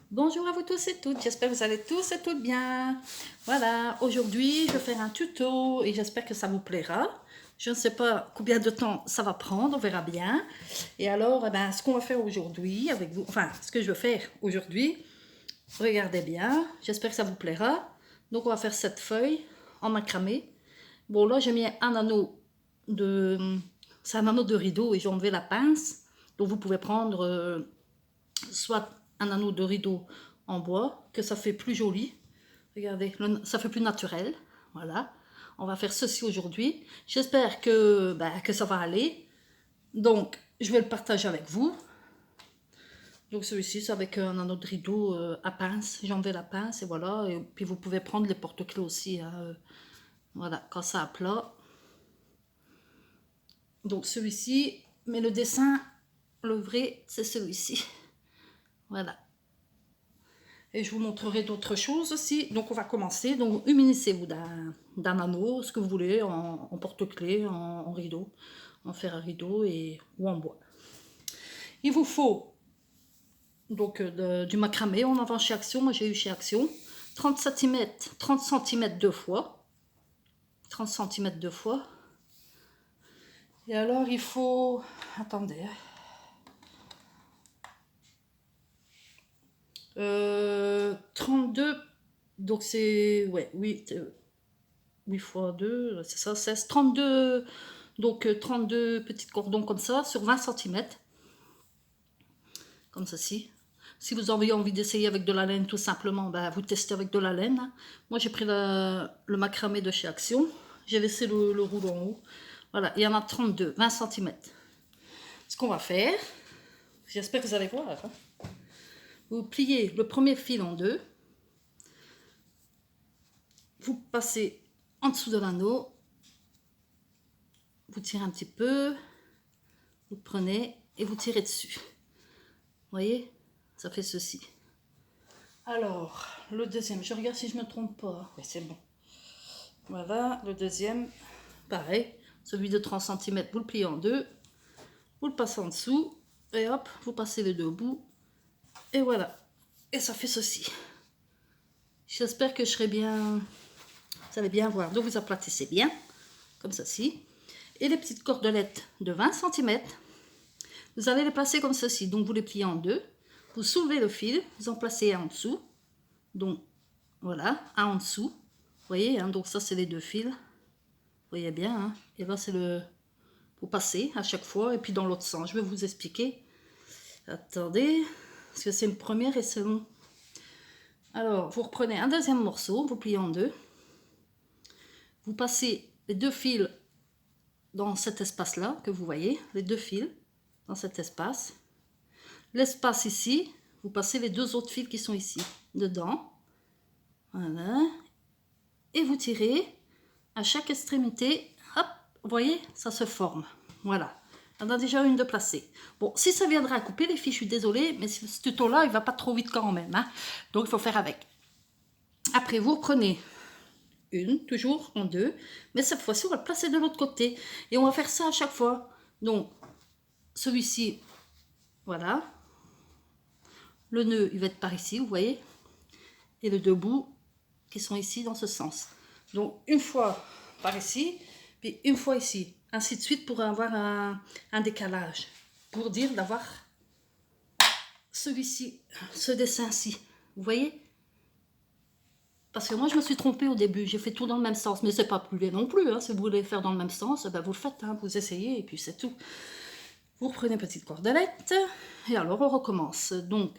Bonjour à vous tous et toutes, j'espère que vous allez tous et toutes bien. Voilà, aujourd'hui je vais faire un tuto et j'espère que ça vous plaira. Je ne sais pas combien de temps ça va prendre, on verra bien. Et alors, ce qu'on va faire aujourd'hui avec vous, enfin ce que je vais faire aujourd'hui, regardez bien, j'espère que ça vous plaira. Donc on va faire cette feuille en macramé. Bon là j'ai mis un anneau de... C'est un anneau de rideau et j'ai enlevé la pince. Donc vous pouvez prendre... soit un anneau de rideau en bois, que ça fait plus joli. Regardez, ça fait plus naturel. Voilà. On va faire ceci aujourd'hui. J'espère que ça va aller. Donc, je vais le partager avec vous. Donc, celui-ci, c'est avec un anneau de rideau à pince. J'ai enlevé la pince et voilà. Et puis, vous pouvez prendre les porte-clés aussi. Hein, voilà, quand ça à plat. Donc, celui-ci. Mais le dessin, le vrai, c'est celui-ci. Voilà. Et je vous montrerai d'autres choses aussi. Donc on va commencer. Donc munissez-vous d'un anneau, ce que vous voulez, en porte-clés, en rideau, en fer à rideau ou en bois. Il vous faut donc du macramé. On en vend chez Action. Moi j'ai eu chez Action. 30 cm deux fois. 30 cm deux fois. Et alors il faut... Attendez. 32, donc c'est, ouais, 8 fois 2, c'est ça, 16, 32, donc 32 petits cordons comme ça, sur 20 cm, comme ceci. Si vous avez envie d'essayer avec de la laine, tout simplement, vous testez avec de la laine. Moi, j'ai pris le macramé de chez Action, j'ai laissé le rouleau en haut. Voilà, il y en a 32, 20 cm. Ce qu'on va faire, j'espère que vous allez voir, hein. Vous pliez le premier fil en deux, vous passez en dessous de l'anneau, vous tirez un petit peu, vous prenez et vous tirez dessus. Vous voyez, ça fait ceci. Alors, le deuxième, je regarde si je ne me trompe pas. Oui, c'est bon. Voilà, le deuxième, pareil, celui de 30 cm, vous le pliez en deux, vous le passez en dessous, et hop, vous passez les deux bouts, et voilà. Et ça fait ceci. J'espère que je serai bien... Vous allez bien voir. Donc vous aplatissez bien, comme ceci. Et les petites cordelettes de 20 cm, vous allez les placer comme ceci. Donc vous les pliez en deux, vous soulevez le fil, vous en placez un en dessous. Donc voilà, un en dessous. Vous voyez, hein, donc ça c'est les deux fils. Vous voyez bien, hein. Et là c'est le... Vous passez à chaque fois, et puis dans l'autre sens. Je vais vous expliquer. Attendez, parce que c'est une première et c'est long. Alors, vous reprenez un deuxième morceau, vous pliez en deux. Vous passez les deux fils dans cet espace-là, que vous voyez, les deux fils dans cet espace. L'espace ici, vous passez les deux autres fils qui sont ici, dedans. Voilà. Et vous tirez à chaque extrémité. Hop, vous voyez, ça se forme. Voilà. On a déjà une de placée. Bon, si ça viendra à couper, les filles, je suis désolée, mais ce tuto-là, il va pas trop vite quand même. Hein. Donc, il faut faire avec. Après, vous reprenez une, toujours en deux, mais cette fois-ci, on va le placer de l'autre côté. Et on va faire ça à chaque fois. Donc, celui-ci, voilà. Le nœud, il va être par ici, vous voyez. Et les deux bouts qui sont ici dans ce sens. Donc, une fois par ici, puis une fois ici. Ainsi de suite pour avoir un décalage. Pour dire d'avoir celui-ci, ce dessin-ci. Vous voyez? Parce que moi, je me suis trompée au début. J'ai fait tout dans le même sens. Mais c'est pas plus laid non plus. Hein. Si vous voulez faire dans le même sens, vous le faites. Hein. Vous essayez et puis c'est tout. Vous reprenez une petite cordelette. Et alors, on recommence. Donc,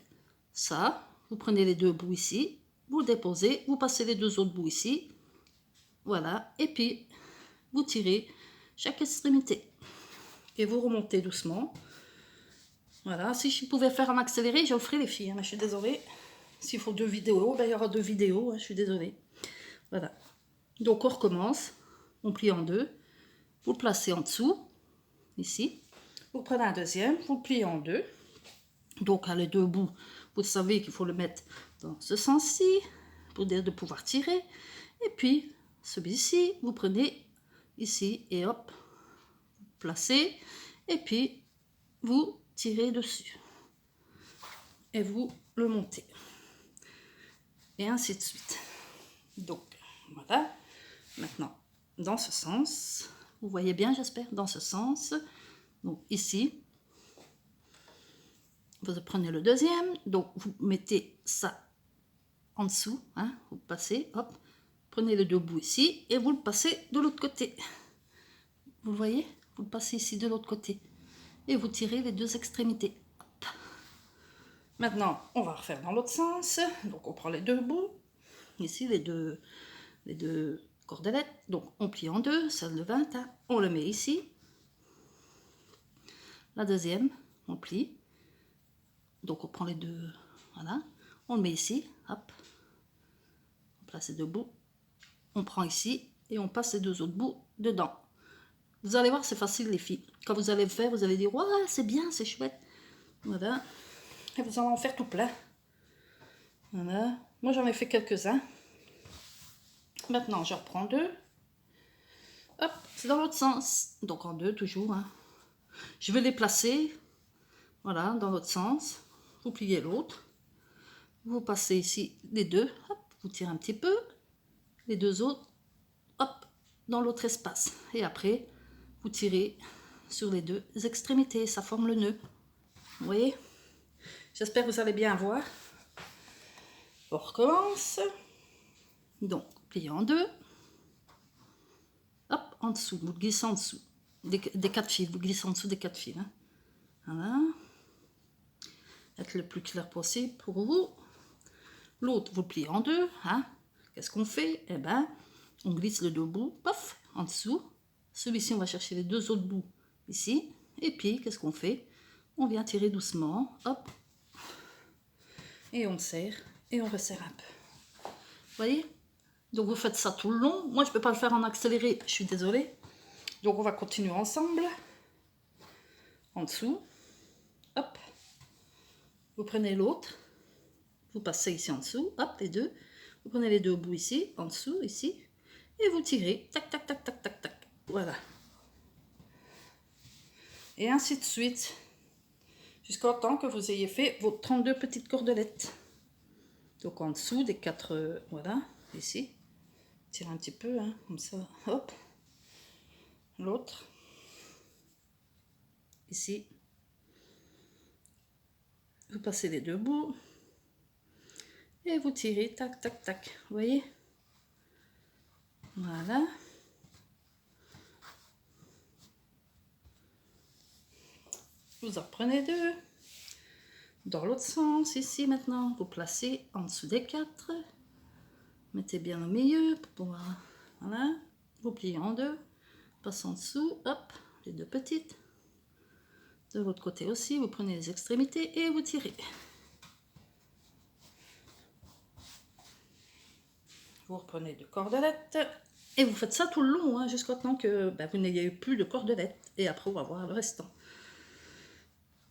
ça, vous prenez les deux bouts ici. Vous le déposez. Vous passez les deux autres bouts ici. Voilà. Et puis, vous tirez chaque extrémité. Et vous remontez doucement. Voilà. Si je pouvais faire en accéléré, je le ferais les filles. Hein, mais je suis désolée. S'il faut deux vidéos, il y aura deux vidéos. Hein, je suis désolée. Voilà. Donc on recommence. On plie en deux. Vous le placez en dessous. Ici. Vous prenez un deuxième. Vous le pliez en deux. Donc à les deux bouts, vous savez qu'il faut le mettre dans ce sens-ci. Pour dire de pouvoir tirer. Et puis celui-ci, vous prenez ici et hop. Vous placez. Et puis vous tirez dessus. Et vous le montez. et ainsi de suite. Donc, voilà. Maintenant, dans ce sens, vous voyez bien, j'espère, dans ce sens. Donc, ici, vous prenez le deuxième. Donc, vous mettez ça en dessous. Hein, vous passez, hop. Prenez le deux bouts ici et vous le passez de l'autre côté. Vous voyez? Vous le passez ici de l'autre côté. Et vous tirez les deux extrémités. Hop. Maintenant, on va refaire dans l'autre sens. Donc, on prend les deux bouts. Ici, les deux cordelettes. Donc, on plie en deux, celle de 20. Hein. On le met ici. La deuxième, on plie. Donc, on prend les deux. Voilà. On le met ici. Hop. On place les deux bouts. On prend ici. Et on passe les deux autres bouts dedans. Vous allez voir, c'est facile, les filles. Quand vous allez le faire, vous allez dire, ouais, c'est bien, c'est chouette. Voilà. Et vous allez en faire tout plein. Voilà. Moi, j'en ai fait quelques-uns. Maintenant, je reprends deux. Hop, c'est dans l'autre sens. Donc, en deux, toujours. Hein. Je vais les placer. Voilà, dans l'autre sens. Vous pliez l'autre. Vous passez ici les deux. Hop, vous tirez un petit peu. Les deux autres. Hop, dans l'autre espace. Et après, vous tirez sur les deux extrémités. Ça forme le nœud. Vous voyez? J'espère que vous allez bien voir. On recommence. Donc, pliez en deux. Hop, en dessous. Vous glissez en dessous. Des 4 fils. Vous glissez en dessous des 4 fils. Hein. Voilà. Être le plus clair possible pour vous. L'autre, vous pliez en deux. Hein. Qu'est-ce qu'on fait? Eh ben, on glisse le deux bouts. Paf, en dessous. Celui-ci, on va chercher les deux autres bouts ici. Et puis, qu'est-ce qu'on fait? On vient tirer doucement. Hop. Et on serre. Et on resserre un peu. Vous voyez? Donc, vous faites ça tout le long. Moi, je ne peux pas le faire en accéléré. Je suis désolée. Donc, on va continuer ensemble. En dessous. Hop. Vous prenez l'autre. Vous passez ici en dessous. Hop, les deux. Vous prenez les deux bouts ici, en dessous, ici. Et vous tirez. Tac, tac, tac, tac, tac, tac. Voilà. Et ainsi de suite. Jusqu'au temps que vous ayez fait vos 32 petites cordelettes. Donc, en dessous des 4... voilà, ici. Tirez un petit peu, hein, comme ça. Hop. L'autre. Ici. Vous passez les deux bouts. Et vous tirez, tac, tac, tac. Vous voyez? Voilà. Vous en prenez deux. Dans l'autre sens, ici maintenant, vous placez en dessous des 4. Mettez bien au milieu pour pouvoir... Voilà. Vous pliez en deux. Passez en dessous. Hop. Les deux petites. De l'autre côté aussi, vous prenez les extrémités et vous tirez. Vous reprenez deux cordelettes. Et vous faites ça tout le long, hein, jusqu'à temps que vous n'ayez plus de cordelettes. Et après, on va voir le restant.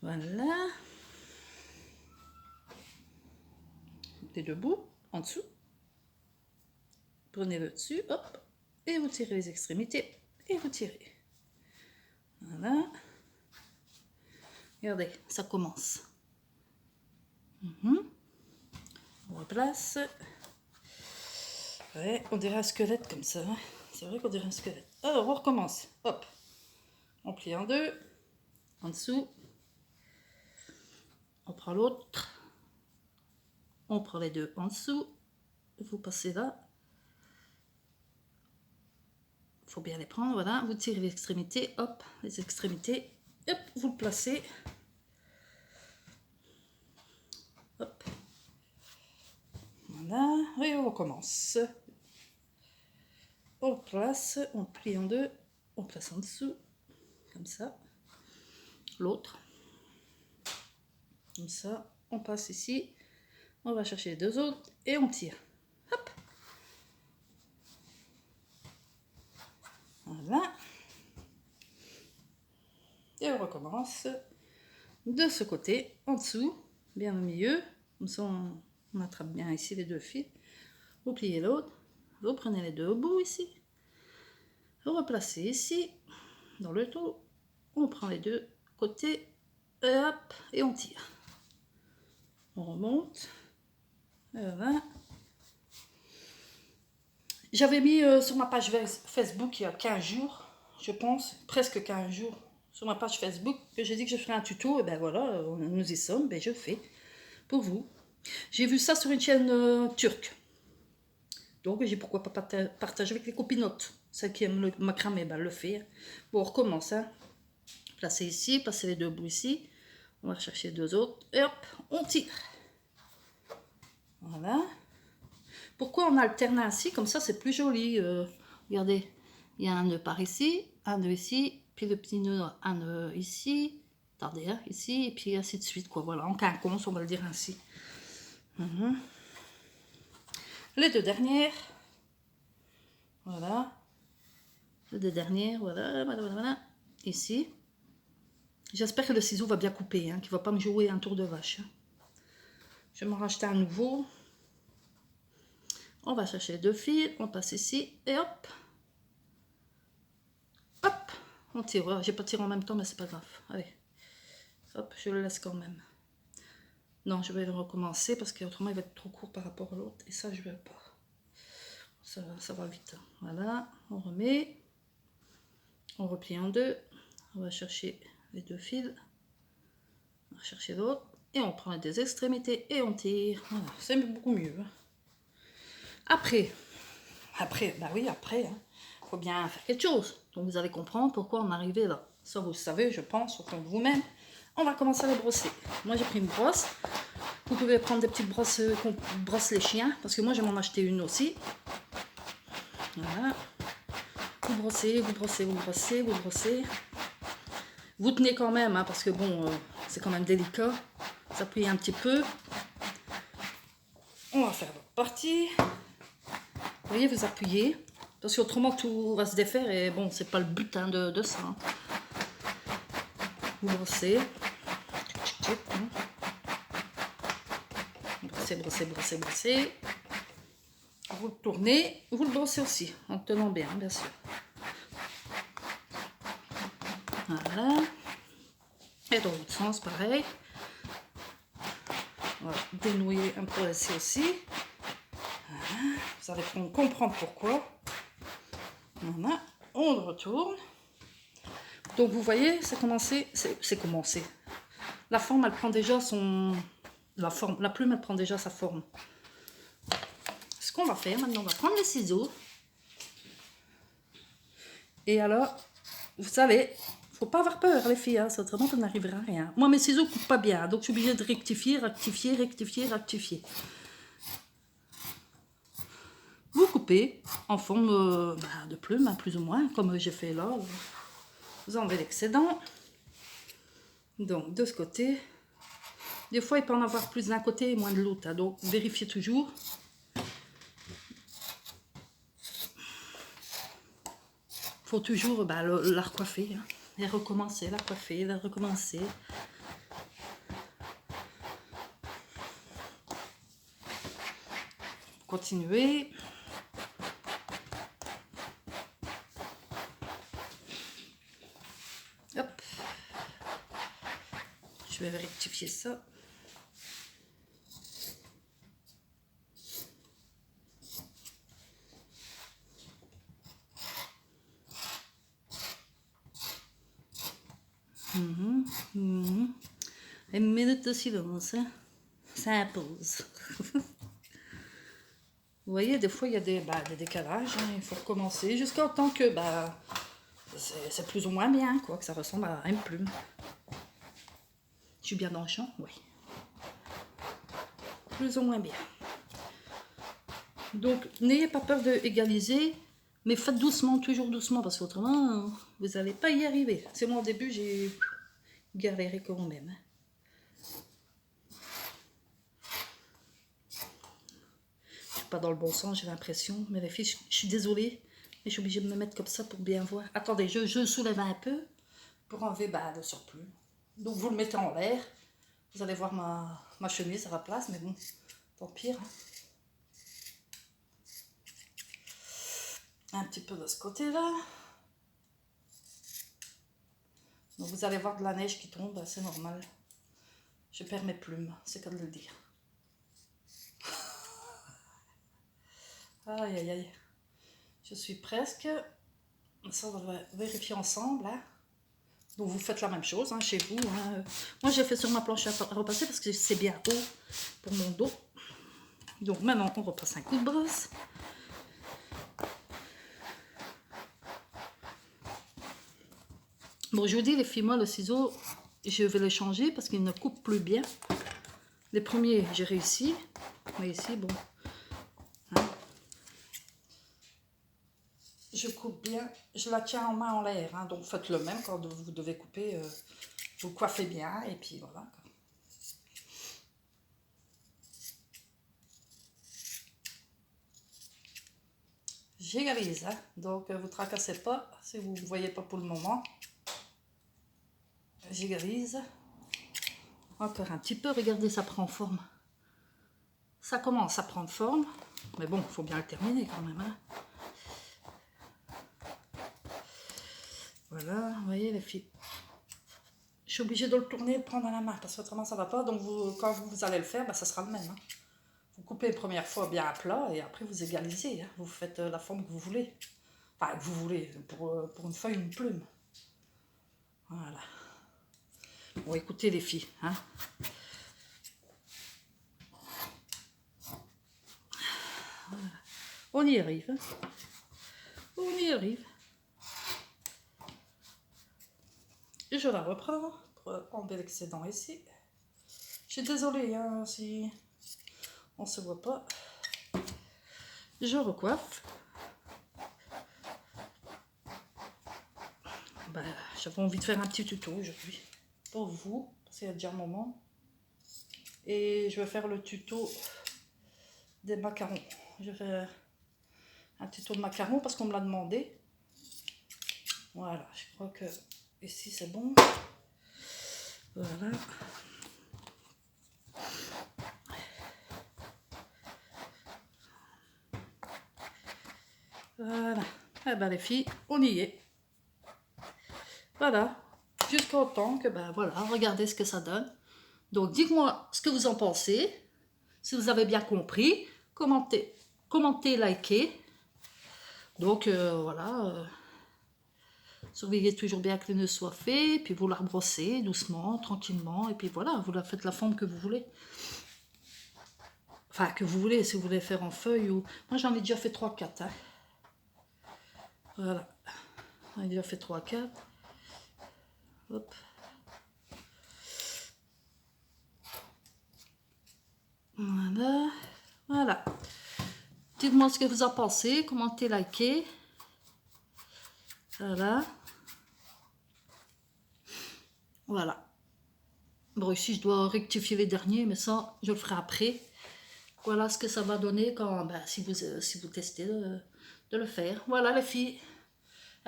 Voilà. Les deux bouts en dessous. Prenez le dessus, hop. Et vous tirez les extrémités. Et vous tirez. Voilà. Regardez, ça commence. On replace. Ouais, on dirait un squelette comme ça. Hein. C'est vrai qu'on dirait un squelette. Alors, on recommence. Hop. On plie en deux. En dessous. On prend l'autre. On prend les deux en dessous. Vous passez là. Il faut bien les prendre. Voilà. Vous tirez les extrémités. Hop. Les extrémités. Hop. Vous le placez. Hop. Voilà. Et on recommence. On place. On plie en deux. On place en dessous. Comme ça. L'autre. Comme ça. On passe ici. On va chercher les deux autres. Et on tire. Hop. Voilà. Et on recommence de ce côté, en dessous, bien au milieu. Comme ça, on attrape bien ici les deux fils. Vous pliez l'autre. Vous prenez les deux au bout ici. Vous replacez ici, dans le trou. On prend les deux côtés. Et hop, et on tire. On remonte. Et voilà. J'avais mis sur ma page Facebook il y a 15 jours, je pense, presque 15 jours, sur ma page Facebook, que j'ai dit que je ferais un tuto, et ben voilà, nous y sommes, ben je fais pour vous. J'ai vu ça sur une chaîne turque. Donc j'ai pourquoi pas partager avec les copinotes. Celle qui aime le macramé, ben le fait. Bon, on recommence. Hein. Placez ici, placez les deux bouts ici. On va chercher deux autres. Et hop, on tire. Voilà. Pourquoi on alterne ainsi? Comme ça, c'est plus joli. Regardez, il y a un nœud par ici, un nœud ici, puis le petit nœud, un nœud ici. Attendez, hein, ici, et puis ainsi de suite. Quoi. Voilà, en quinconce, on va le dire ainsi. Les deux dernières. Voilà. Les deux dernières, voilà, voilà. Ici. J'espère que le ciseau va bien couper, hein, qu'il ne va pas me jouer un tour de vache. Hein. Je vais m'en racheter un nouveau. On va chercher les deux fils, on passe ici, et hop. Hop, on tire. J'ai pas tiré en même temps, mais c'est pas grave. Allez. Hop, je le laisse quand même. Non, je vais le recommencer parce qu'autrement il va être trop court par rapport à l'autre. Et ça, je ne veux pas. Ça va vite. Voilà, on remet. On replie en deux. On va chercher les deux fils. On va chercher l'autre. Et on prend les deux extrémités et on tire. Voilà, c'est beaucoup mieux. Après, bah oui, après, hein, faut bien faire quelque chose. Donc vous allez comprendre pourquoi on est arrivé là. Ça, vous le savez, je pense, au fond de vous-même. On va commencer à les brosser. Moi, j'ai pris une brosse. Vous pouvez prendre des petites brosses qu'on brosse les chiens, parce que moi, je vais m'en acheter une aussi. Voilà. Vous brossez, vous brossez, vous brossez, vous brossez. Vous tenez quand même, hein, parce que bon, c'est quand même délicat. Vous appuyez un petit peu. On va faire l'autre partie. Vous voyez, vous appuyez. Parce qu'autrement, tout va se défaire et bon, c'est pas le but hein, de ça. Hein. Vous brossez. Brossez, brossez, brossez, brossez. Vous le tournez, vous le brossez aussi, en tenant bien, bien sûr. Voilà. Et dans l'autre sens, pareil. On va dénouer un peu ici aussi. Voilà. Vous allez comprendre pourquoi. Voilà. On le retourne. Donc vous voyez, c'est commencé. C'est commencé. La forme, elle prend déjà son... La plume, elle prend déjà sa forme. Ce qu'on va faire maintenant, on va prendre les ciseaux. Et alors, vous savez, faut pas avoir peur les filles, hein, autrement ça n'arrivera à rien. Moi mes ciseaux coupent pas bien, donc je suis obligée de rectifier, rectifier, rectifier, rectifier. Vous coupez en forme de plume, hein, plus ou moins, comme j'ai fait là. Vous enlevez l'excédent. Donc de ce côté, des fois il peut en avoir plus d'un côté et moins de l'autre, hein, donc vérifiez toujours. Faut toujours la recoiffer, hein, et recommencer, la coiffer, la recommencer. Continuez. Hop. Je vais rectifier ça. Une minute de silence, hein. Ça impose. Vous voyez, des fois, il y a des décalages. Hein. Il faut recommencer jusqu'à temps que c'est plus ou moins bien, quoi, que ça ressemble à une plume. Je suis bien dans le champ, oui. Plus ou moins bien. Donc, n'ayez pas peur d'égaliser, mais faites doucement, toujours doucement, parce qu'autrement, vous n'allez pas y arriver. C'est moi, au début, j'ai galéré quand même. Pas dans le bon sens, j'ai l'impression. Mais les filles, je suis désolée, mais je suis obligée de me mettre comme ça pour bien voir. Attendez, je soulève un peu pour enlever le surplus. Donc vous le mettez en l'air. Vous allez voir ma chemise à la place, mais bon, tant pis. Hein. Un petit peu de ce côté-là. Donc vous allez voir de la neige qui tombe, c'est normal. Je perds mes plumes, c'est comme de le dire. Aïe, aïe, aïe. Je suis presque. Ça, on va vérifier ensemble. Hein. Donc, vous faites la même chose hein, chez vous. Hein. Moi, j'ai fait sur ma planche à repasser parce que c'est bien haut pour mon dos. Donc, maintenant, on repasse un coup de brosse. Bon, je vous dis, les filles, moi, le ciseau, je vais le changer parce qu'il ne coupe plus bien. Les premiers, j'ai réussi. Mais ici, bon. Hein. Je coupe bien. Je la tiens en main en l'air. Hein, donc, faites le même quand vous devez couper. Vous coiffez bien. Et puis, voilà. J'égalise. Hein, donc, vous ne tracassez pas si vous ne voyez pas pour le moment. J'égalise. Encore un petit peu. Regardez, ça prend forme. Ça commence à prendre forme. Mais bon, il faut bien le terminer quand même. Hein. Voilà, vous voyez les filles. Je suis obligée de le tourner et de prendre à la main parce que autrement ça ne va pas. Donc quand vous allez le faire, bah, ça sera le même. Hein. Vous coupez une première fois bien à plat et après vous égalisez. Hein. Vous faites la forme que vous voulez. Enfin, que vous voulez, pour une feuille, une plume. Voilà. Bon, écoutez les filles. Hein. Voilà. On y arrive. Hein. On y arrive. Et je la reprends pour enlever l'excédent ici. Je suis désolée hein, si on ne se voit pas. Je recoiffe. Ben, j'avais envie de faire un petit tuto aujourd'hui pour vous, parce qu'il y a déjà un moment. Et je vais faire le tuto des macarons. Je vais faire un tuto de macarons parce qu'on me l'a demandé. Voilà, je crois que ici c'est bon. Voilà. Voilà. Eh ben les filles, on y est. Voilà. Jusqu'au temps que, ben voilà, regardez ce que ça donne. Donc dites-moi ce que vous en pensez. Si vous avez bien compris, commentez, likez. Donc voilà. Surveillez toujours bien que les nœuds soient faits, puis vous la rebrossez doucement, tranquillement, et puis voilà, vous la faites la forme que vous voulez. Enfin, que vous voulez, si vous voulez faire en feuille ou... Moi, j'en ai déjà fait 3-4. Hein. Voilà. J'en ai déjà fait 3-4. Hop. Voilà. Voilà. Dites-moi ce que vous en pensez, commentez, likez. Voilà. Voilà. Bon, ici, je dois rectifier les derniers, mais ça, je le ferai après. Voilà ce que ça va donner quand, ben, si vous testez de le faire. Voilà les filles.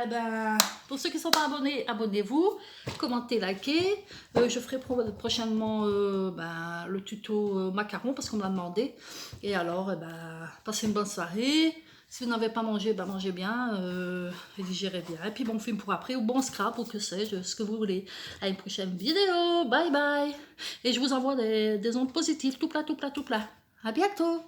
Eh ben, pour ceux qui ne sont pas abonnés, abonnez-vous, commentez, likez. Je ferai prochainement ben, le tuto macaron parce qu'on me l'a demandé. Et alors, ben, passez une bonne soirée. Si vous n'avez pas mangé, ben, mangez bien et digérez bien. Et puis bon film pour après, ou bon scrap, ou que sais-je, ce que vous voulez. À une prochaine vidéo. Bye bye. Et je vous envoie des ondes positives, tout plat, tout plat, tout plat. À bientôt.